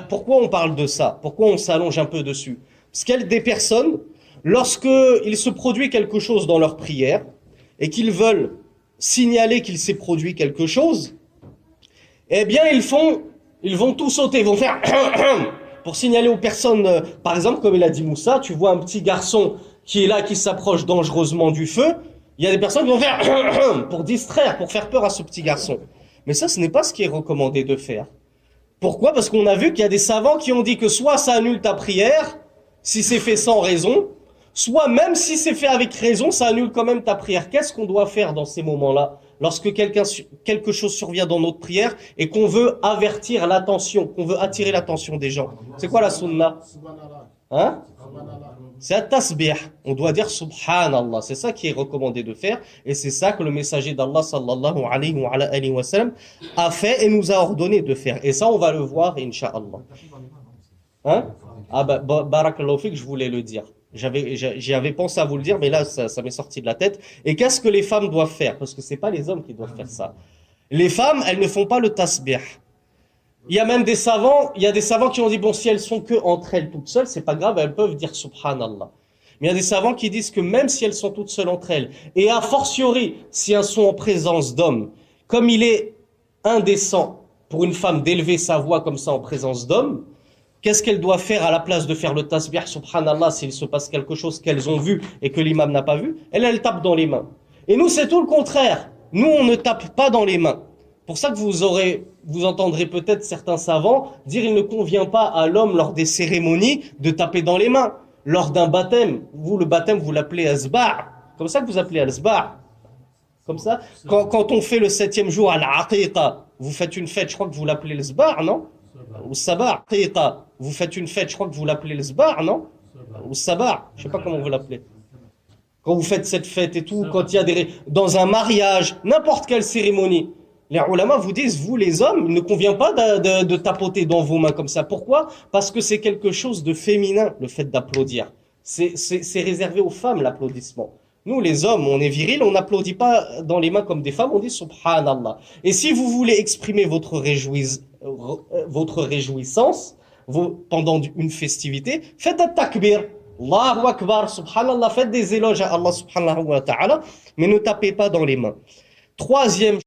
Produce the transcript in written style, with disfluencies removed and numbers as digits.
Pourquoi on parle de ça? Pourquoi on s'allonge un peu dessus? Parce qu'il y a des personnes, lorsqu'il se produit quelque chose dans leur prière et qu'ils veulent signaler qu'il s'est produit quelque chose, eh bien ils vont tout sauter, ils vont faire pour signaler aux personnes, par exemple, comme il a dit Moussa, tu vois un petit garçon qui est là, qui s'approche dangereusement du feu, il y a des personnes qui vont faire pour distraire, pour faire peur à ce petit garçon. Mais ça, ce n'est pas ce qui est recommandé de faire. Pourquoi? Parce qu'on a vu qu'il y a des savants qui ont dit que soit ça annule ta prière, si c'est fait sans raison, soit même si c'est fait avec raison, ça annule quand même ta prière. Qu'est-ce qu'on doit faire dans ces moments-là? Lorsque quelque chose survient dans notre prière et qu'on veut avertir l'attention, qu'on veut attirer l'attention des gens. C'est quoi la sunna? Hein? C'est un tasbih. On doit dire subhanallah. C'est ça qui est recommandé de faire. Et c'est ça que le messager d'Allah sallallahu alayhi wa sallam a fait et nous a ordonné de faire. Et ça, on va le voir, incha'Allah. Hein? Ah bah, barakallahu fik, je voulais le dire. J'y avais pensé à vous le dire, mais là, ça m'est sorti de la tête. Et qu'est-ce que les femmes doivent faire? Parce que c'est pas les hommes qui doivent faire ça. Les femmes, elles ne font pas le tasbih. Il y a même des savants, il y a des savants qui ont dit, bon, si elles sont que entre elles toutes seules, c'est pas grave, elles peuvent dire subhanallah. Mais il y a des savants qui disent que même si elles sont toutes seules entre elles, et a fortiori, si elles sont en présence d'hommes, comme il est indécent pour une femme d'élever sa voix comme ça en présence d'hommes, qu'est-ce qu'elle doit faire à la place de faire le tasbih subhanallah s'il se passe quelque chose qu'elles ont vu et que l'imam n'a pas vu? Elle tape dans les mains. Et nous, c'est tout le contraire. Nous, on ne tape pas dans les mains. Pour ça que vous entendrez peut-être certains savants dire il ne convient pas à l'homme lors des cérémonies de taper dans les mains. Lors d'un baptême, le baptême, vous l'appelez asba'. Comme ça que vous appelez asba'. Comme ça. Quand on fait le 7e jour à l'aqiqa, vous faites une fête, je crois que vous l'appelez l'asba', non? Ou sabah, aqiqa. Vous faites une fête, je crois que vous l'appelez l'asba', non? Ou sabah, je sais pas comment vous l'appelez. Quand vous faites cette fête et tout, quand il y a dans un mariage, n'importe quelle cérémonie, les ulama vous disent, vous les hommes, il ne convient pas de tapoter dans vos mains comme ça. Pourquoi? Parce que c'est quelque chose de féminin, le fait d'applaudir. C'est réservé aux femmes, l'applaudissement. Nous, les hommes, on est viril, on n'applaudit pas dans les mains comme des femmes, on dit subhanallah. Et si vous voulez exprimer votre réjouissance pendant une festivité, faites un takbir. Allahu Akbar, subhanallah, faites des éloges à Allah subhanahu wa ta'ala, mais ne tapez pas dans les mains. Troisième